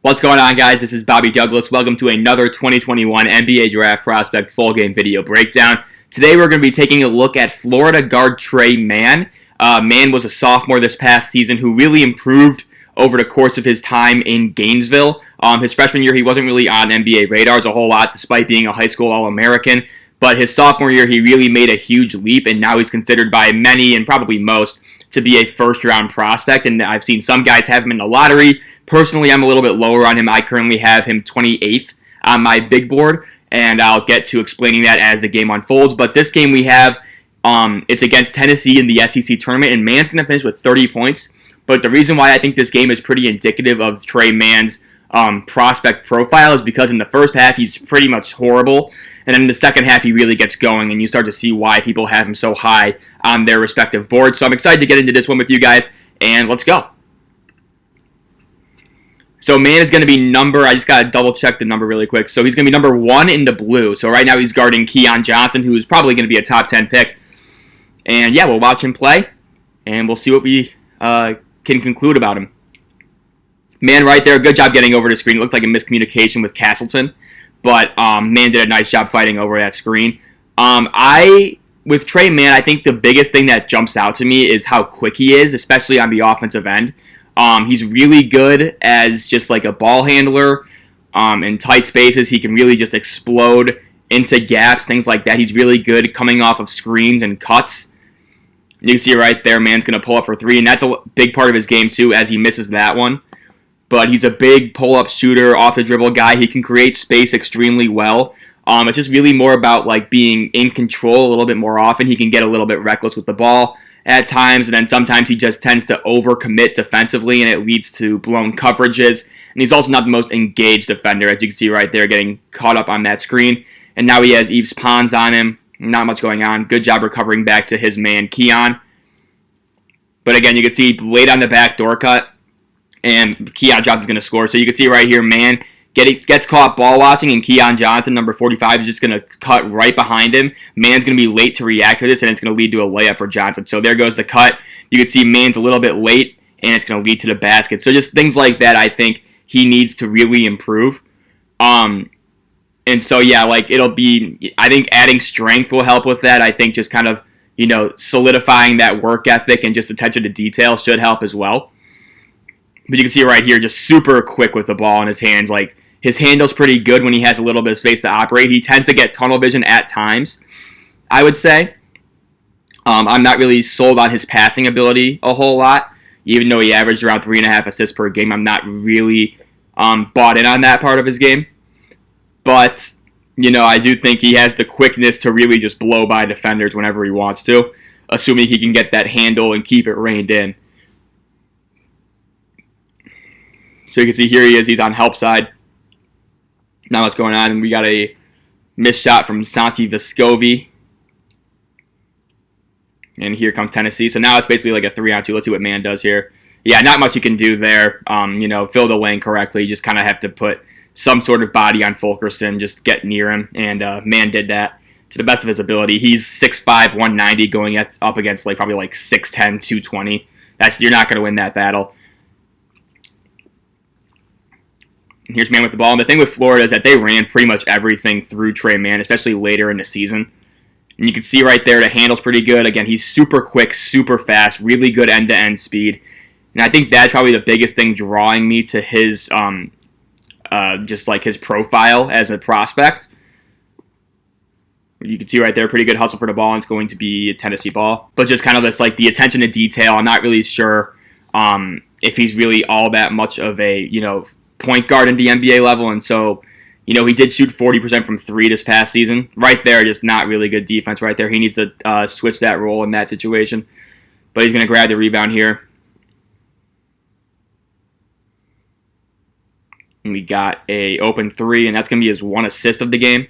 What's going on, guys? This is Bobby Douglas. Welcome to another 2021 NBA Draft Prospect Full Game Video Breakdown. Today we're going to be taking a look at Florida guard Tre Mann. Mann was a sophomore this past season who really improved over the course of his time in Gainesville. His freshman year, he wasn't really on NBA radars a whole lot, despite being a high school All-American. But his sophomore year, he really made a huge leap, and now he's considered by many, and probably most, to be a first-round prospect. And I've seen some guys have him in the lottery. Personally, I'm a little bit lower on him. I currently have him 28th on my big board, and I'll get to explaining that as the game unfolds. But this game we have, it's against Tennessee in the SEC tournament, and Mann's going to finish with 30 points. But the reason why I think this game is pretty indicative of Tre Mann's prospect profile is because in the first half, he's pretty much horrible. And then in the second half, he really gets going, and you start to see why people have him so high on their respective boards. So I'm excited to get into this one with you guys, and let's go. So Mann is going to be I just got to double check the number really quick. So he's going to be number 1 in the blue. So right now he's guarding Keon Johnson, who is probably going to be a top 10 pick. And yeah, we'll watch him play, and we'll see what we can conclude about him. Mann right there, good job getting over the screen. It looked like a miscommunication with Castleton, but Mann did a nice job fighting over that screen. With Tre Mann, I think the biggest thing that jumps out to me is how quick he is, especially on the offensive end. He's really good as just like a ball handler in tight spaces. He can really just explode into gaps, things like that. He's really good coming off of screens and cuts. You can see right there, Mann's going to pull up for 3, and that's a big part of his game too, as he misses that one. But he's a big pull-up shooter, off-the-dribble guy. He can create space extremely well. It's just really more about like being in control a little bit more often. He can get a little bit reckless with the ball at times, and then sometimes he just tends to overcommit defensively, and it leads to blown coverages. And he's also not the most engaged defender, as you can see right there, getting caught up on that screen. And now he has Yves Pons on him. Not much going on. Good job recovering back to his man, Keon. But again, you can see late on the back door cut, and Keon Johnson's going to score. So you can see right here, Mann gets caught ball watching, and Keon Johnson, number 45, is just going to cut right behind him. Mann's going to be late to react to this, and it's going to lead to a layup for Johnson. So there goes the cut. You can see Mann's a little bit late, and it's going to lead to the basket. So just things like that, I think he needs to really improve. And so, yeah, like I think adding strength will help with that. I think just kind of, solidifying that work ethic and just attention to detail should help as well. But you can see right here, just super quick with the ball in his hands. Like, his handle's pretty good when he has a little bit of space to operate. He tends to get tunnel vision at times, I would say. I'm not really sold on his passing ability a whole lot. Even though he averaged around 3.5 assists per game, I'm not really bought in on that part of his game. But, I do think he has the quickness to really just blow by defenders whenever he wants to, assuming he can get that handle and keep it reined in. So you can see here he is. He's on help side. Not much going on. And we got a missed shot from Santi Vescovi. And here comes Tennessee. So now it's basically like a 3-on-2. Let's see what Mann does here. Yeah, not much you can do there. Fill the lane correctly. You just kind of have to put some sort of body on Fulkerson. Just get near him. And Mann did that to the best of his ability. He's 6'5", 190 going up against probably 6'10", 220. You're not going to win that battle. Here's Mann with the ball. And the thing with Florida is that they ran pretty much everything through Tre Mann, especially later in the season. And you can see right there the handle's pretty good. Again, he's super quick, super fast, really good end-to-end speed. And I think that's probably the biggest thing drawing me to his his profile as a prospect. You can see right there, pretty good hustle for the ball, and it's going to be a Tennessee ball. But just kind of this, the attention to detail. I'm not really sure if he's really all that much of a, point guard in the NBA level, and so, he did shoot 40% from 3 this past season. Right there, just not really good defense right there. He needs to switch that role in that situation. But he's going to grab the rebound here. And we got a open 3, and that's going to be his 1 assist of the game.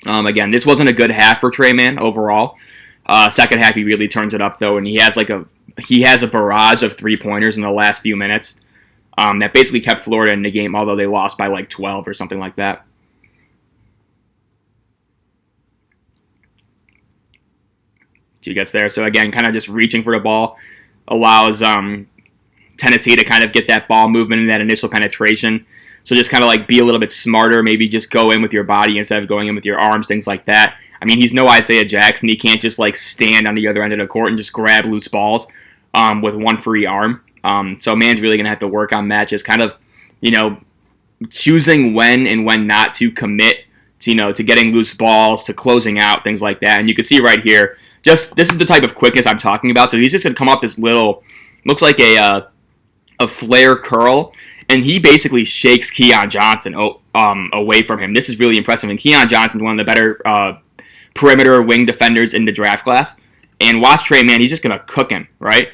Again, this wasn't a good half for Tre Mann overall. Second half, he really turns it up, though, and he has a barrage of 3-pointers in the last few minutes. That basically kept Florida in the game, although they lost by 12 or something like that. So he gets there. So again, kind of just reaching for the ball allows Tennessee to kind of get that ball movement and that initial penetration. So just kind of like be a little bit smarter, maybe just go in with your body instead of going in with your arms, things like that. I mean, he's no Isaiah Jackson. He can't just like stand on the other end of the court and just grab loose balls with one free arm. So Mann's really going to have to work on that, just kind of, choosing when and when not to commit to, to getting loose balls, to closing out, things like that. And you can see right here, this is the type of quickness I'm talking about. So he's just going to come off this little, looks like a flare curl, and he basically shakes Keon Johnson away from him. This is really impressive. And Keon Johnson's one of the better perimeter wing defenders in the draft class. And watch Tre Mann, he's just going to cook him, right?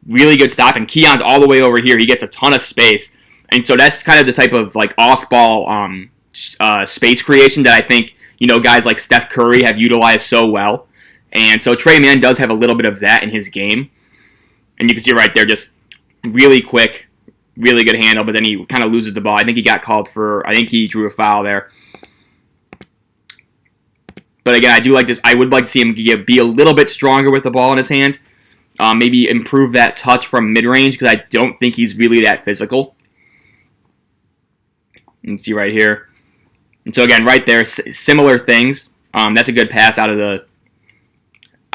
Really good stop. And Keon's all the way over here. He gets a ton of space. And so that's kind of the type of like off-ball space creation that I think, guys like Steph Curry have utilized so well. And so Tre Mann does have a little bit of that in his game. And you can see right there, just really quick, really good handle, but then he kind of loses the ball. I think he got called I think he drew a foul there. But again, I do like this. I would like to see him be a little bit stronger with the ball in his hands. Maybe improve that touch from mid-range, because I don't think he's really that physical. You can see right here. And so again, right there, similar things. That's a good pass out of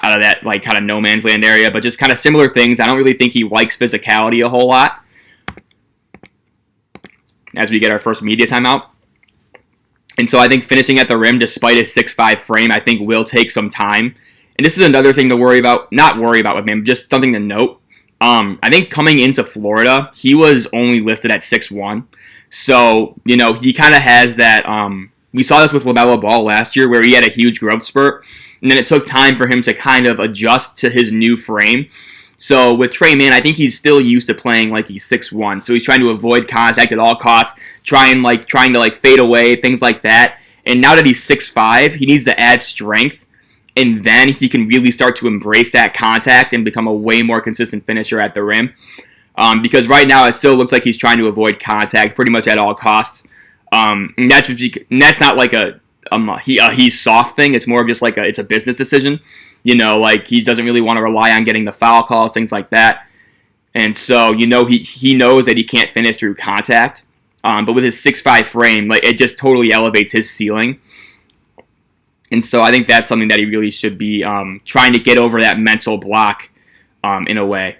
that like kind of no man's land area, but just kind of similar things. I don't really think he likes physicality a whole lot. As we get our first media timeout. And so I think finishing at the rim, despite his 6'5 frame, I think will take some time. And this is another thing to worry about. Not worry about with him, just something to note. I think coming into Florida, he was only listed at 6'1". So, he kind of has that, we saw this with LaMelo Ball last year where he had a huge growth spurt, and then it took time for him to kind of adjust to his new frame. So with Tre Mann, I think he's still used to playing like he's 6'1", so he's trying to avoid contact at all costs, trying to fade away, things like that. And now that he's 6'5", he needs to add strength, and then he can really start to embrace that contact and become a way more consistent finisher at the rim. Because right now it still looks like he's trying to avoid contact pretty much at all costs. And that's not like he's soft thing. It's more of just like it's a business decision. Like he doesn't really want to rely on getting the foul calls, things like that. And so, he knows that he can't finish through contact. But with his 6'5 frame, like it just totally elevates his ceiling. And so I think that's something that he really should be trying to get over that mental block in a way.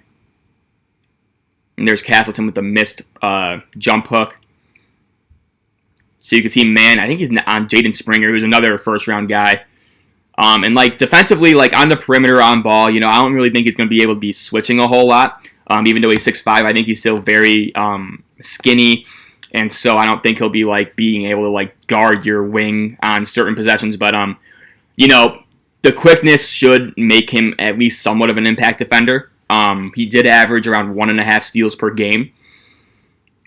And there's Castleton with the missed jump hook. So you can see Mann, I think he's on Jaden Springer, who's another first-round guy. And like defensively, like on the perimeter on ball, I don't really think he's going to be able to be switching a whole lot. Even though he's 6'5", I think he's still very skinny. And so I don't think he'll be like being able to like guard your wing on certain possessions. But, the quickness should make him at least somewhat of an impact defender. He did average around 1.5 steals per game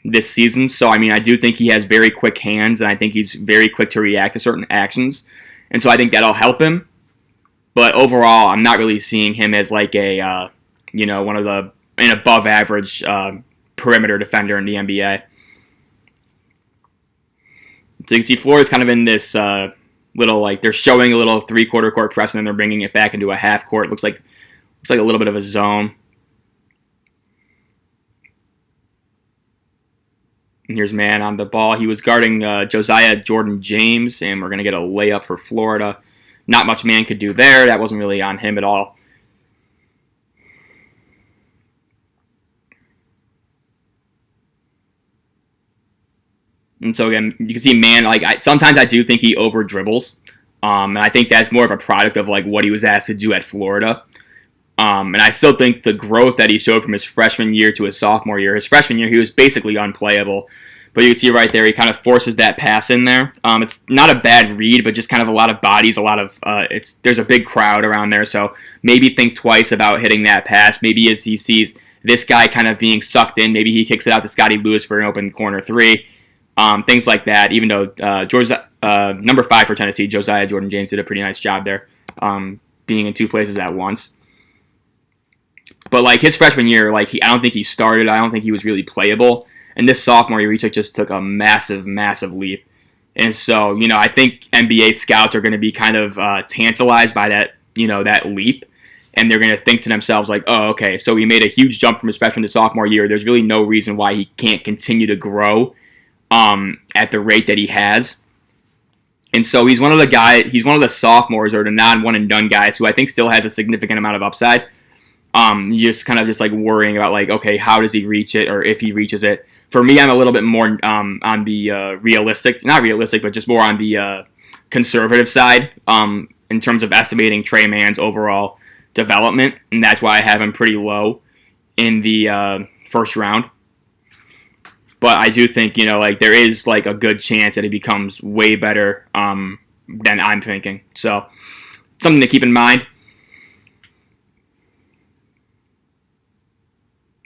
this season. So, I do think he has very quick hands, and I think he's very quick to react to certain actions. And so I think that'll help him. But overall, I'm not really seeing him as like an above average perimeter defender in the NBA. So you can see Florida's kind of in this little, like, they're showing a little 3/4 court press, and then they're bringing it back into a half court. Looks like a little bit of a zone. And here's Mann on the ball. He was guarding Josiah Jordan James, and we're going to get a layup for Florida. Not much Mann could do there. That wasn't really on him at all. And so again, you can see Mann, sometimes I do think he over dribbles. And I think that's more of a product of like what he was asked to do at Florida. And I still think the growth that he showed from his freshman year to his sophomore year. His freshman year, he was basically unplayable. But you can see right there, he kind of forces that pass in there. It's not a bad read, but just kind of a lot of bodies, there's a big crowd around there. So maybe think twice about hitting that pass. Maybe as he sees this guy kind of being sucked in, maybe he kicks it out to Scotty Lewis for an open corner three. Things like that, even though number 5 for Tennessee, Josiah Jordan James, did a pretty nice job there, being in two places at once. But like his freshman year, I don't think he started. I don't think he was really playable. And this sophomore year, he just took a massive, massive leap. And so, I think NBA scouts are going to be kind of tantalized by that, that leap. and they're going to think to themselves like, oh, okay, so he made a huge jump from his freshman to sophomore year. There's really no reason why he can't continue to grow at the rate that he has. And so he's one of the sophomores or the non-one and done guys who I think still has a significant amount of upside. You just kind of just like worrying about like, okay, how does he reach it, or if he reaches it. For me, I'm a little bit more on the not realistic, but just more on the conservative side in terms of estimating Tre Mann's overall development, and that's why I have him pretty low in the first round. But I do think, like there is like a good chance that he becomes way better than I'm thinking. So something to keep in mind.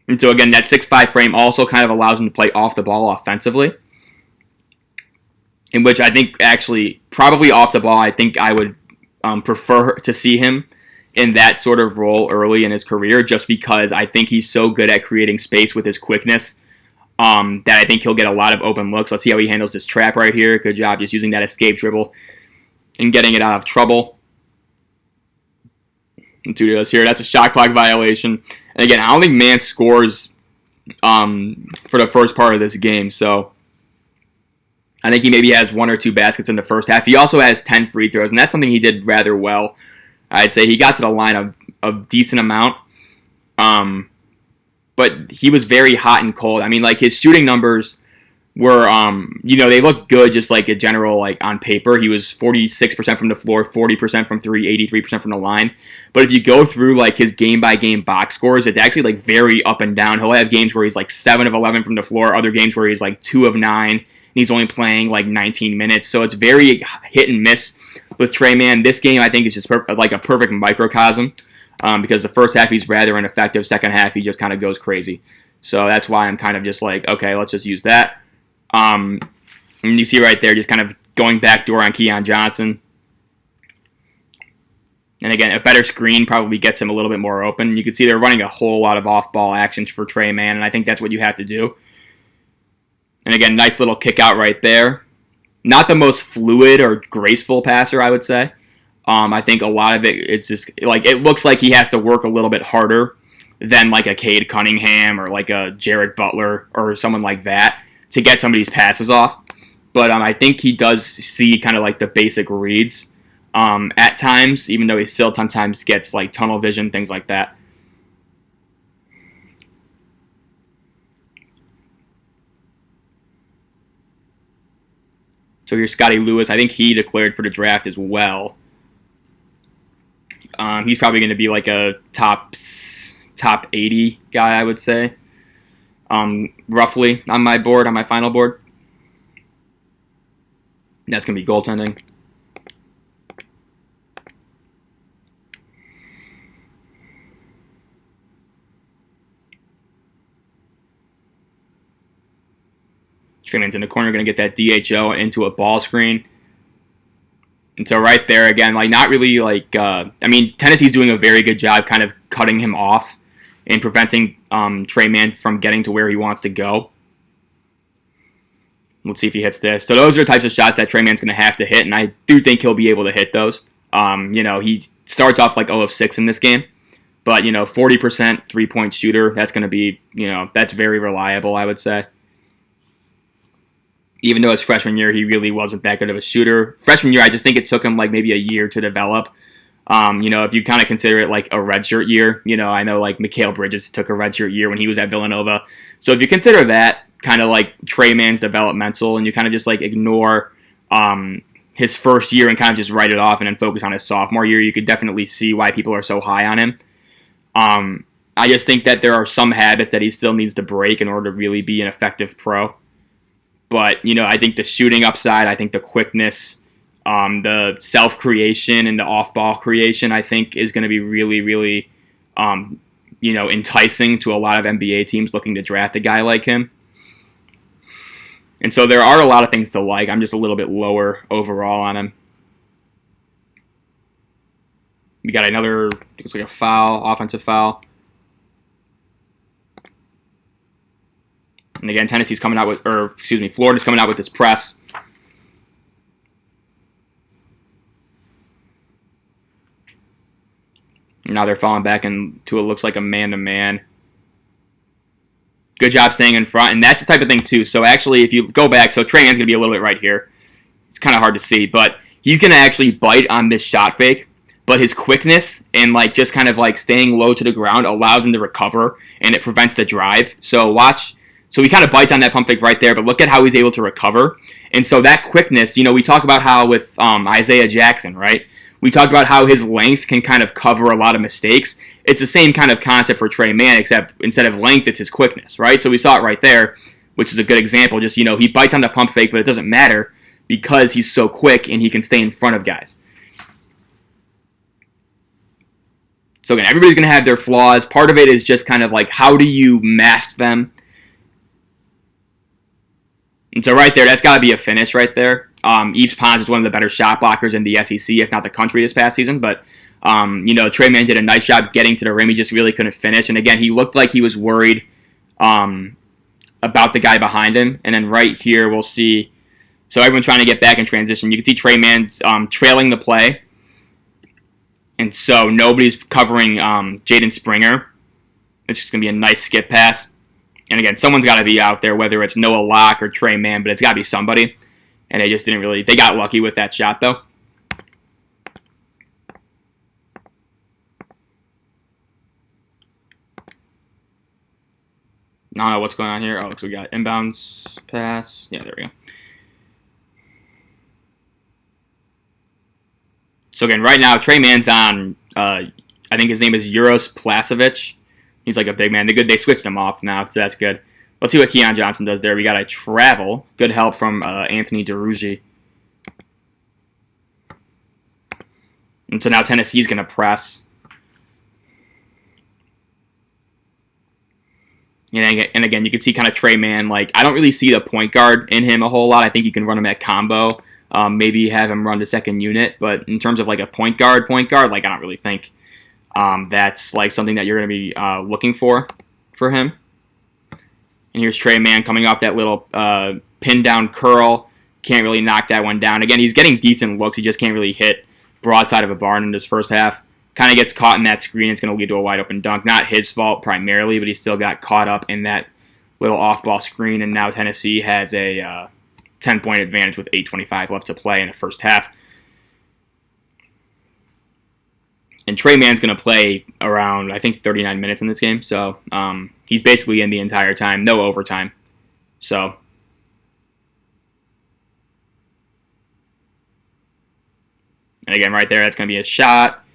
And so again, that 6'5" frame also kind of allows him to play off the ball offensively, in which I think actually probably off the ball, I think I would prefer to see him in that sort of role early in his career, just because I think he's so good at creating space with his quickness that I think he'll get a lot of open looks. Let's see how he handles this trap right here. Good job just using that escape dribble and getting it out of trouble. And 2 does here. That's a shot clock violation. And again, I don't think Mann scores for the first part of this game, so I think he maybe has 1 or 2 baskets in the first half. He also has 10 free throws, and that's something he did rather well. I'd say he got to the line a decent amount, but he was very hot and cold. I mean, like his shooting numbers were, they look good just like a general, like on paper. He was 46% from the floor, 40% from 3, 83% from the line. But if you go through like his game-by-game box scores, it's actually like very up and down. He'll have games where he's like 7 of 11 from the floor, other games where he's like 2 of 9, and he's only playing like 19 minutes. So it's very hit and miss with Tre Mann. This game, I think, is just like a perfect microcosm because the first half he's rather ineffective. Second half, he just kind of goes crazy. So that's why I'm kind of just like, okay, let's just use that. And you see right there, just kind of going backdoor on Keon Johnson. And again, a better screen probably gets him a little bit more open. You can see they're running a whole lot of off-ball actions for Tre Mann, and I think that's what you have to do. And again, nice little kick out right there. Not the most fluid or graceful passer, I would say. I think a lot of it is just, like, it looks like he has to work a little bit harder than like a Cade Cunningham or like a Jared Butler or someone like that to get some of these passes off. But I think he does see kind of like the basic reads at times, even though he still sometimes gets like tunnel vision, things like that. So here's Scotty Lewis. I think he declared for the draft as well. He's probably going to be like a top 80 guy, I would say. Roughly on my board, on my final board. That's going to be goaltending. Tre Mann's in the corner, going to get that DHO into a ball screen. And so right there, again, like not really like, Tennessee's doing a very good job kind of cutting him off and preventing Tre Mann from getting to where he wants to go. Let's see if he hits this. So those are the types of shots that Tre Mann's going to have to hit, and I do think he'll be able to hit those. He starts off like 0 of 6 in this game, but 40% 3-point shooter. That's going to be, that's very reliable, I would say. Even though his freshman year, he really wasn't that good of a shooter. Freshman year, I just think it took him like maybe a year to develop. If you kind of consider it like a redshirt year, I know like Mikal Bridges took a redshirt year when he was at Villanova. So if you consider that kind of like Tre Mann's developmental and you kind of just like ignore his first year and kind of just write it off and then focus on his sophomore year, you could definitely see why people are so high on him. I just think that there are some habits that he still needs to break in order to really be an effective pro. But, I think the shooting upside, I think the quickness, the self-creation and the off-ball creation, I think is going to be really, really, enticing to a lot of NBA teams looking to draft a guy like him. And so there are a lot of things to like. I'm just a little bit lower overall on him. We got another, looks like a foul, offensive foul. And again, Florida's coming out with this press. Now they're falling back into it looks like a man-to-man. Good job staying in front, and that's the type of thing too. So actually, if you go back, so Tre Mann's going to be a little bit right here. It's kind of hard to see, but he's going to actually bite on this shot fake, but his quickness and like just kind of like staying low to the ground allows him to recover, and it prevents the drive. So watch. So he kind of bites on that pump fake right there, but look at how he's able to recover. And so that quickness, we talk about how with Isaiah Jackson, right? We talked about how his length can kind of cover a lot of mistakes. It's the same kind of concept for Tre Mann, except instead of length, it's his quickness, right? So we saw it right there, which is a good example. Just, he bites on the pump fake, but it doesn't matter because he's so quick and he can stay in front of guys. So again, everybody's going to have their flaws. Part of it is just kind of like, how do you mask them? And so right there, that's got to be a finish right there. Yves Pons is one of the better shot blockers in the SEC, if not the country this past season. But, Tre Mann did a nice job getting to the rim. He just really couldn't finish. And again, he looked like he was worried about the guy behind him. And then right here, we'll see. So everyone trying to get back in transition. You can see Tre Mann trailing the play. And so nobody's covering Jaden Springer. It's just going to be a nice skip pass. And again, someone's got to be out there, whether it's Noah Locke or Tre Mann, but it's got to be somebody. And they just didn't really, they got lucky with that shot, though. I don't know what's going on here. Oh, so we got inbounds pass. Yeah, there we go. So again, right now, Tre Mann's on, I think his name is Uros Placevic. He's like a big man. They switched him off now, so that's good. Let's see what Keon Johnson does there. We got a travel. Good help from Anthony DeRugi. And so now Tennessee's going to press. And again, you can see kind of Tre Mann. Like, I don't really see the point guard in him a whole lot. I think you can run him at combo. Maybe have him run the second unit. But in terms of like a point guard, like I don't really think that's like something that you're going to be looking for him. And here's Tre Mann coming off that little pin down curl. Can't really knock that one down. Again, he's getting decent looks. He just can't really hit broadside of a barn in this first half. Kind of gets caught in that screen. It's going to lead to a wide open dunk. Not his fault primarily, but he still got caught up in that little off-ball screen. And now Tennessee has a 10-point advantage with 8:25 left to play in the first half. And Tre Mann's going to play around, I think, 39 minutes in this game. So he's basically in the entire time. No overtime. So and again, right there, that's going to be a shot.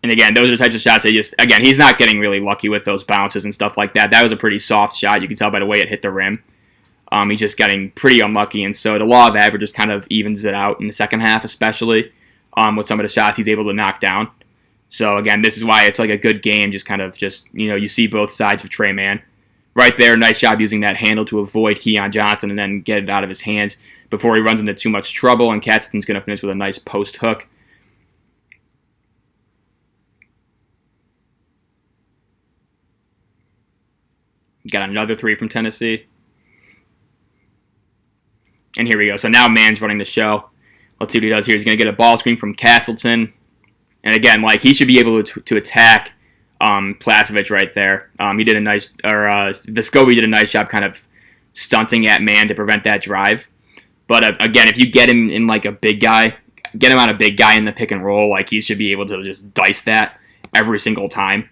And again, those are the types of shots again, he's not getting really lucky with those bounces and stuff like that. That was a pretty soft shot. You can tell by the way it hit the rim. He's just getting pretty unlucky. And so the law of averages kind of evens it out in the second half, especially with some of the shots he's able to knock down. So again, this is why it's like a good game. You see both sides of Tre Mann. Right there, nice job using that handle to avoid Keon Johnson and then get it out of his hands before he runs into too much trouble. And Castleton's going to finish with a nice post hook. Got another three from Tennessee. And here we go. So now Mann's running the show. Let's see what he does here. He's going to get a ball screen from Castleton. And again, like he should be able to attack Placevic right there. Vescovi did a nice job kind of stunting at Mann to prevent that drive. But again, if you get him in like a big guy, get him on a big guy in the pick and roll, like he should be able to just dice that every single time.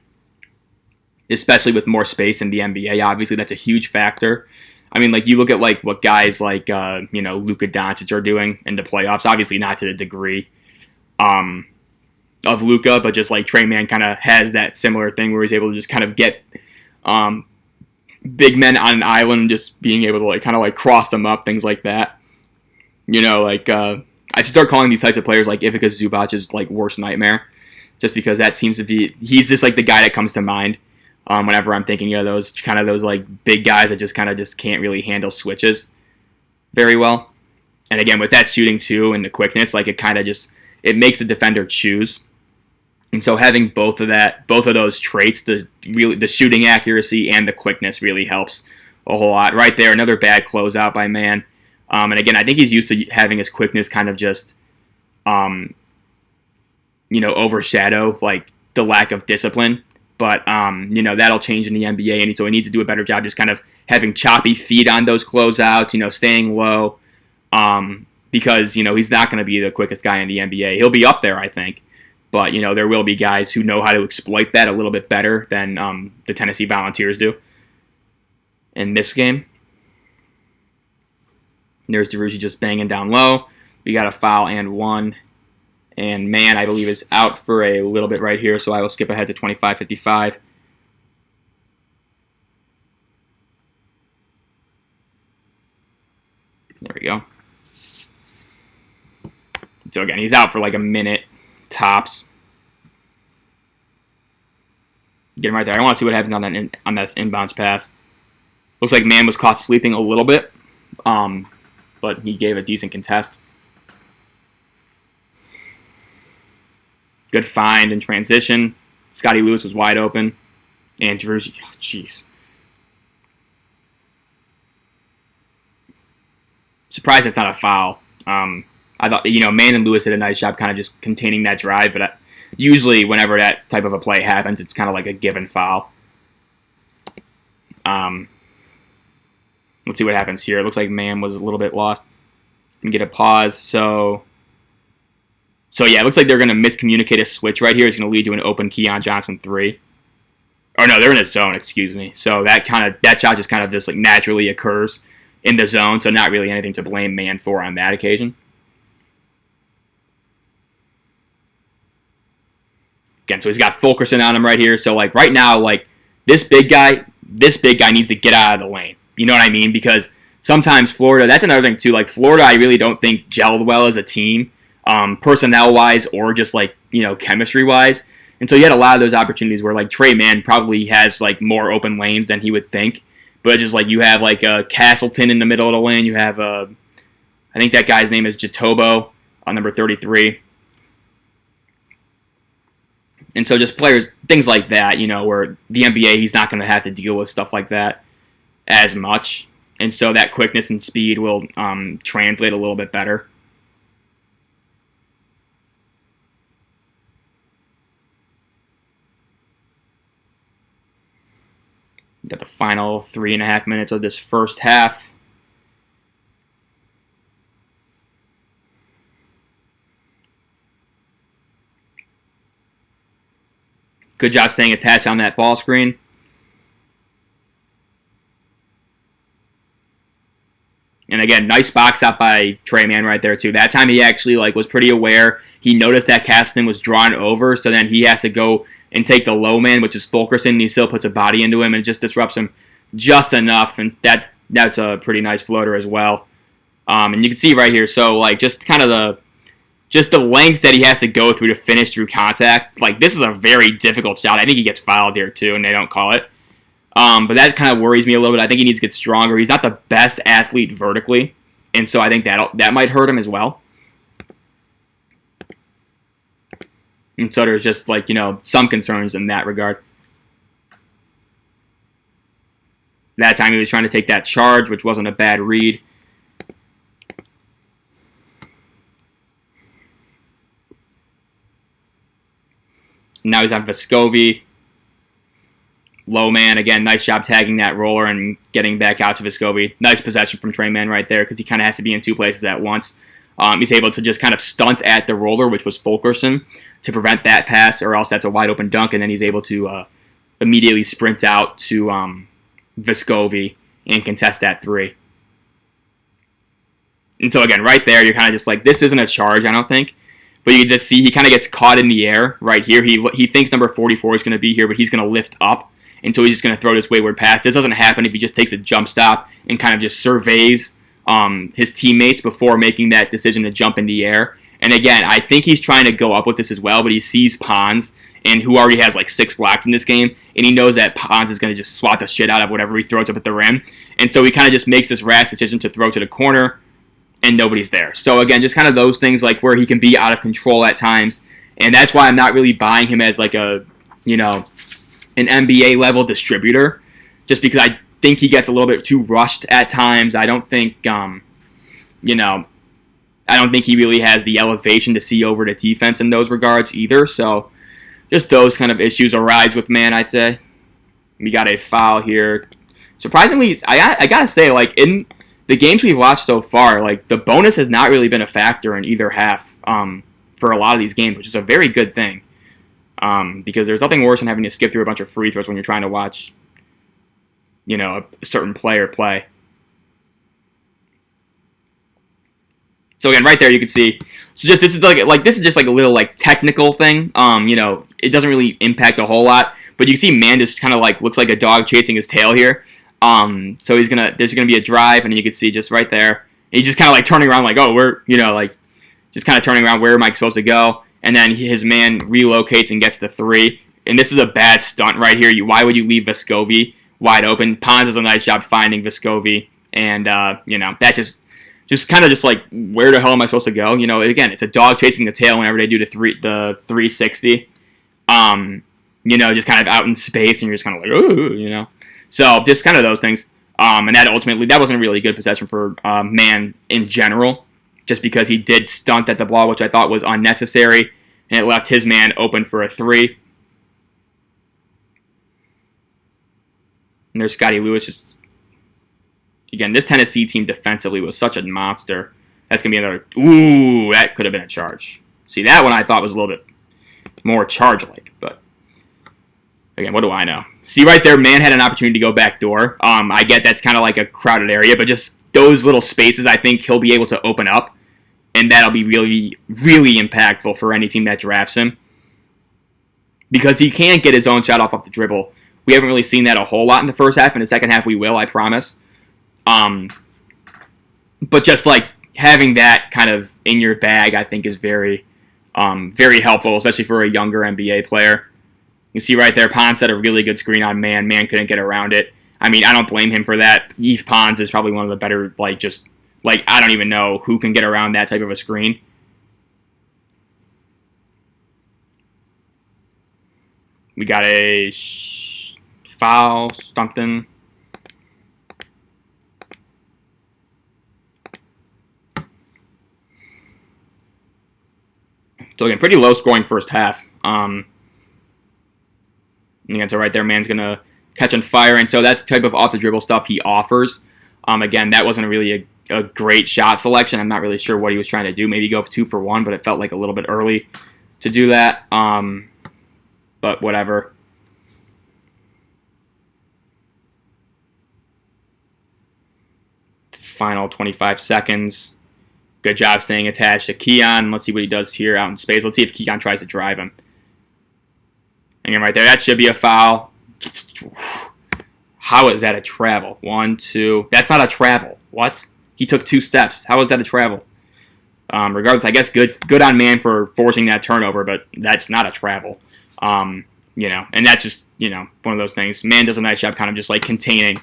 Especially with more space in the NBA, obviously that's a huge factor. I mean, like you look at like what guys like Luka Doncic are doing in the playoffs. Obviously not to the degree of Luka, but just like Tre Mann kind of has that similar thing where he's able to just kind of get big men on an island and just being able to like kind of like cross them up, things like that. I should start calling these types of players like Ivica Zubac's like worst nightmare, just because that seems to be he's just like the guy that comes to mind. Whenever I'm thinking of those like big guys that just can't really handle switches very well. And again, with that shooting too and the quickness, like it makes the defender choose. And so having both of those traits, the shooting accuracy and the quickness really helps a whole lot. Right there, another bad closeout by Mann. And again, I think he's used to having his quickness kind of just overshadow like the lack of discipline. But, that'll change in the NBA, and so he needs to do a better job just kind of having choppy feet on those closeouts, staying low, because, he's not going to be the quickest guy in the NBA. He'll be up there, I think. But, there will be guys who know how to exploit that a little bit better than the Tennessee Volunteers do in this game. There's DeRusi just banging down low. We got a foul and one. And Mann, I believe, is out for a little bit right here, so I will skip ahead to 25-55. There we go. So again, he's out for like a minute, tops. Get him right there. I want to see what happens on that inbounds pass. Looks like Mann was caught sleeping a little bit, but he gave a decent contest. Good find in transition. Scotty Lewis was wide open. And DeRusi, jeez. Surprised it's not a foul. I thought, Mann and Lewis did a nice job kind of just containing that drive, but usually whenever that type of a play happens, it's kind of like a given foul. Let's see what happens here. It looks like Mann was a little bit lost. And get a pause, So yeah, it looks like they're going to miscommunicate a switch right here. It's going to lead to an open Keon Johnson 3. Or no, they're in a zone, excuse me. So that shot just kind of just like naturally occurs in the zone, so not really anything to blame Mann for on that occasion. Again, so he's got Fulkerson on him right here. So like right now, like this big guy needs to get out of the lane. You know what I mean? Because sometimes Florida, that's another thing too. Like Florida, I really don't think gelled well as a team. Personnel-wise or just, like, chemistry-wise. And so you had a lot of those opportunities where, like, Tre Mann probably has, like, more open lanes than he would think. But just, like, you have, like, Castleton in the middle of the lane. You have, I think that guy's name is Jatobo on number 33. And so just players, things like that, where the NBA, he's not going to have to deal with stuff like that as much. And so that quickness and speed will translate a little bit better. Got the final 3.5 minutes of this first half. Good job staying attached on that ball screen. And again, nice box out by Tre Mann right there too. That time he actually was pretty aware. He noticed that Castleton was drawn over, so then he has to go and take the low man, which is Fulkerson, and he still puts a body into him and just disrupts him just enough, and that's a pretty nice floater as well. And you can see right here, so just kind of the length that he has to go through to finish through contact. This is a very difficult shot. I think he gets fouled here too, and they don't call it. But that kind of worries me a little bit. I think he needs to get stronger. He's not the best athlete vertically, and so I think that might hurt him as well. And so there's just some concerns in that regard. That time he was trying to take that charge, which wasn't a bad read. Now he's on Vescovi. Low man, again, nice job tagging that roller and getting back out to Vescovi. Nice possession from Tre Mann right there because he kind of has to be in two places at once. He's able to just kind of stunt at the roller, which was Fulkerson, to prevent that pass, or else that's a wide open dunk, and then he's able to immediately sprint out to Vescovi and contest that three. And so again, right there, you're kind of just this isn't a charge, I don't think. But you can just see he kind of gets caught in the air right here. He thinks number 44 is going to be here, but he's going to lift up. And so he's just going to throw this wayward pass. This doesn't happen if he just takes a jump stop and kind of just surveys his teammates before making that decision to jump in the air. And again, I think he's trying to go up with this as well, but he sees Pons, and who already has 6 blocks in this game, and he knows that Pons is going to just swat the shit out of whatever he throws up at the rim. And so he kind of just makes this rash decision to throw to the corner, and nobody's there. So again, just kind of those things where he can be out of control at times, and that's why I'm not really buying him as an NBA level distributor, just because I think he gets a little bit too rushed at times. I don't think I don't think he really has the elevation to see over the defense in those regards either. So just those kind of issues arise with man, I'd say. We got a foul here. Surprisingly, I gotta say, like, in the games we've watched so far, like, the bonus has not really been a factor in either half for a lot of these games, which is a very good thing. Because there's nothing worse than having to skip through a bunch of free throws when you're trying to watch, you know, a certain player play. So again, right there you can see. So this is just like a little like technical thing. You know, it doesn't really impact a whole lot, but you can see man just kind of like looks like a dog chasing his tail here. So there's gonna be a drive, and you can see just right there, he's just kind of like turning around, like, oh, like just kind of turning around, where am I supposed to go? And then his man relocates and gets the three. And this is a bad stunt right here. Why would you leave Vescovi wide open? Pons does a nice job finding Vescovi, and you know, that just kind of just like, where the hell am I supposed to go? You know, again, it's a dog chasing the tail whenever they do the 360. You know, just kind of out in space, and you're just kind of like, ooh, you know. So just kind of those things. And that wasn't a really good possession for man in general, just because he did stunt at the ball, which I thought was unnecessary, and it left his man open for a three. And there's Scotty Lewis. Again, this Tennessee team defensively was such a monster. That's going to be another... Ooh, that could have been a charge. See, that one I thought was a little bit more charge-like, but... Again, what do I know? See, right there, man had an opportunity to go back door. I get that's kind of like a crowded area, but just those little spaces, I think he'll be able to open up, and that'll be really, really impactful for any team that drafts him. Because he can't get his own shot off the dribble. We haven't really seen that a whole lot in the first half. In the second half, we will, I promise. But just like having that kind of in your bag, I think is very, very helpful, especially for a younger NBA player. You see right there, Pons set a really good screen on man. Man couldn't get around it. I mean, I don't blame him for that. Yves Pons is probably one of the better, I don't even know who can get around that type of a screen. We got a foul, something. So again, pretty low scoring first half. Again, so right there, man's going to catch on fire. And so that's the type of off-the-dribble stuff he offers. Again, that wasn't really a great shot selection. I'm not really sure what he was trying to do. Maybe go 2 for 1, but it felt like a little bit early to do that. But whatever. Final 25 seconds. Good job staying attached to Keon. Let's see what he does here out in space. Let's see if Keon tries to drive him. Again, right there, that should be a foul. How is that a travel? 1, 2. That's not a travel. What? He took 2 steps. How is that a travel? Regardless, I guess good on man for forcing that turnover, but that's not a travel. You know, and that's just, you know, one of those things. Man does a nice job kind of just like containing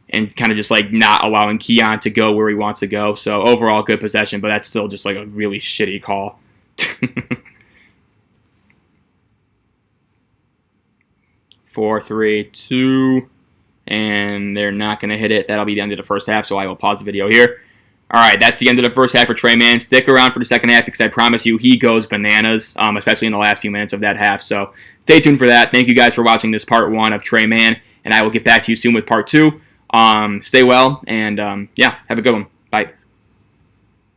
and kind of just like not allowing Keon to go where he wants to go. So overall, good possession, but that's still just like a really shitty call. 4, 3, 2, and they're not going to hit it. That'll be the end of the first half, so I will pause the video here. All right, that's the end of the first half for Tre Mann. Stick around for the second half because I promise you he goes bananas, especially in the last few minutes of that half. So stay tuned for that. Thank you guys for watching this part 1 of Tre Mann, and I will get back to you soon with part 2. Stay well, and yeah, have a good one.